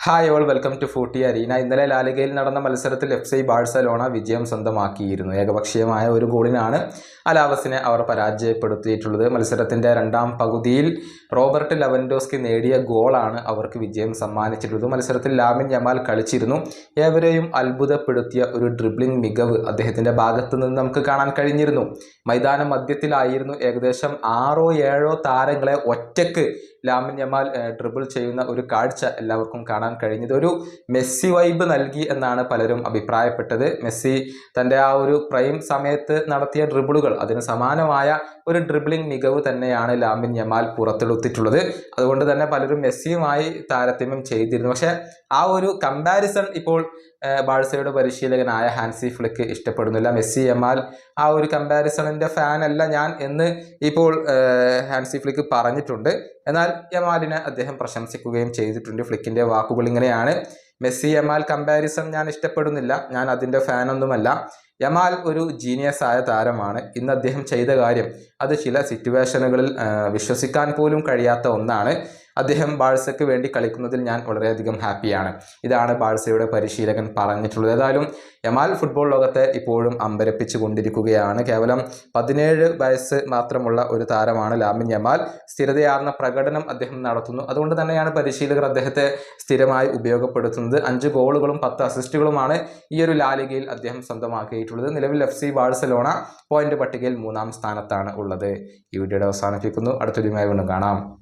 Hi all welcome to Footy Arena. ഇന്നലെ ലാലിഗയിൽ നടന്ന മത്സരത്തിൽ FC ബാഴ്സലോണ വിജയം സ്വന്തമാക്കിയിരുന്നു. ഏകപക്ഷീയമായ ഒരു ഗോളിനാണ് അലാവസിനെ അവർ പരാജയപ്പെടുത്തിയിട്ടുള്ളത്. മത്സരത്തിൻ്റെ രണ്ടാം പകുതിയിൽ റോബർട്ട് ലെവൻഡോസ്കി നേടിയ ഗോളാണ് അവർക്ക് വിജയം സമ്മാനിച്ചിട്ടുള്ളത്. മത്സരത്തിൽ ലാമിൻ യമാൽ കളിച്ചിരുന്നു. ഏവരെയും അത്ഭുതപ്പെടുത്തിയ ഒരു ഡ്രിബ്ലിംഗ് മികവ് അദ്ദേഹത്തിൻ്റെ ഭാഗത്തു നിന്ന് നമുക്ക് കാണാൻ കഴിഞ്ഞിരുന്നു. മൈതാന മധ്യത്തിലായിരുന്നു ഏകദേശം 6-7 താരങ്ങളെ ഒറ്റയ്ക്ക് ലാമിൻ യമാൽ ഡ്രിബിൾ ചെയ്യുന്ന ഒരു കാഴ്ച എല്ലാവർക്കും കാണാൻ കഴിഞ്ഞത്. ഒരു മെസ്സി വൈബ് നൽകി എന്നാണ് പലരും അഭിപ്രായപ്പെട്ടത്. മെസ്സി തൻ്റെ ആ ഒരു പ്രൈം സമയത്ത് നടത്തിയ ഡ്രിബിളുകൾ അതിന് സമാനമായ ഒരു ഡ്രിബിളിംഗ് മികവ് തന്നെയാണ് ലാമിൻ യമാൽ പുറത്തെടുത്തിട്ടുള്ളത്. അതുകൊണ്ട് തന്നെ പലരും മെസ്സിയുമായി താരതമ്യം ചെയ്തിരുന്നു. പക്ഷേ ആ ഒരു കമ്പാരിസൺ ഇപ്പോൾ ബാഴ്സയുടെ പരിശീലകനായ ഹാൻസി ഫ്ലിക്ക് ഇഷ്ടപ്പെടുന്നില്ല. മെസ്സി യമാൽ ആ ഒരു കമ്പാരിസണിൻ്റെ ഫാനല്ല ഞാൻ എന്ന് ഇപ്പോൾ ഹാൻസി ഫ്ലിക്ക് പറഞ്ഞിട്ടുണ്ട്. എന്നാൽ യമാലിനെ അദ്ദേഹം പ്രശംസിക്കുകയും ചെയ്തിട്ടുണ്ട്. ഫ്ലിക്കിൻ്റെ വാക്കുകൾ ഇങ്ങനെയാണ്: മെസ്സി യമാൽ കമ്പാരിസൺ ഞാൻ ഇഷ്ടപ്പെടുന്നില്ല, ഞാൻ അതിൻ്റെ ഫാനൊന്നുമല്ല. യമാൽ ഒരു ജീനിയസ് ആയ താരമാണ്. ഇന്ന് അദ്ദേഹം ചെയ്ത കാര്യം അത് ചില സിറ്റുവേഷനുകളിൽ വിശ്വസിക്കാൻ പോലും കഴിയാത്ത ഒന്നാണ്. അദ്ദേഹം ബാഴ്സയ്ക്ക് വേണ്ടി കളിക്കുന്നതിൽ ഞാൻ വളരെയധികം ഹാപ്പിയാണ്. ഇതാണ് ബാഴ്സയുടെ പരിശീലകൻ പറഞ്ഞിട്ടുള്ളത്. ഏതായാലും യമാൽ ഫുട്ബോൾ ലോകത്തെ ഇപ്പോഴും അമ്പരപ്പിച്ചു കൊണ്ടിരിക്കുകയാണ്. കേവലം 17 വയസ്സ് മാത്രമുള്ള ഒരു താരമാണ് ലാമിൻ യമാൽ. സ്ഥിരതയാർന്ന പ്രകടനം അദ്ദേഹം നടത്തുന്നു. അതുകൊണ്ട് തന്നെയാണ് പരിശീലകർ അദ്ദേഹത്തെ സ്ഥിരമായി ഉപയോഗപ്പെടുത്തുന്നത്. 5 ഗോളുകളും 10 അസിസ്റ്റുകളുമാണ് ഈ ഒരു ലാലിഗയിൽ അദ്ദേഹം സ്വന്തമാക്കിയിട്ടുള്ളത്. നിലവിൽ FC ബാഴ്സലോണ പോയിന്റ് പട്ടികയിൽ 3-ാം സ്ഥാനത്താണ് ഉള്ളത്. ഈ വീഡിയോയുടെ അവസാനിപ്പിക്കുന്നു. അടുത്തൊരു വീഡിയോയുമായി വീണ്ടും കാണാം.